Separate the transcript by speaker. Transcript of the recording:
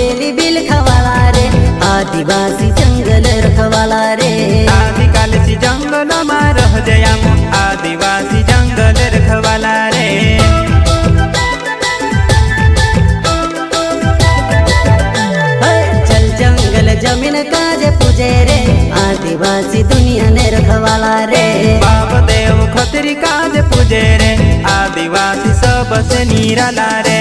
Speaker 1: बेली बिल खवाला रे आदिवासी जंगल रखवाला रे
Speaker 2: आदिकाल से जंगल में रह जया आदिवासी जंगल रखवाला रे
Speaker 1: चल जंगल जमीन काज पूजे रे आदिवासी दुनिया ने रखवाला रे
Speaker 2: बाप देव खतरी काज पूजे रे आदिवासी सबसे निराला रे।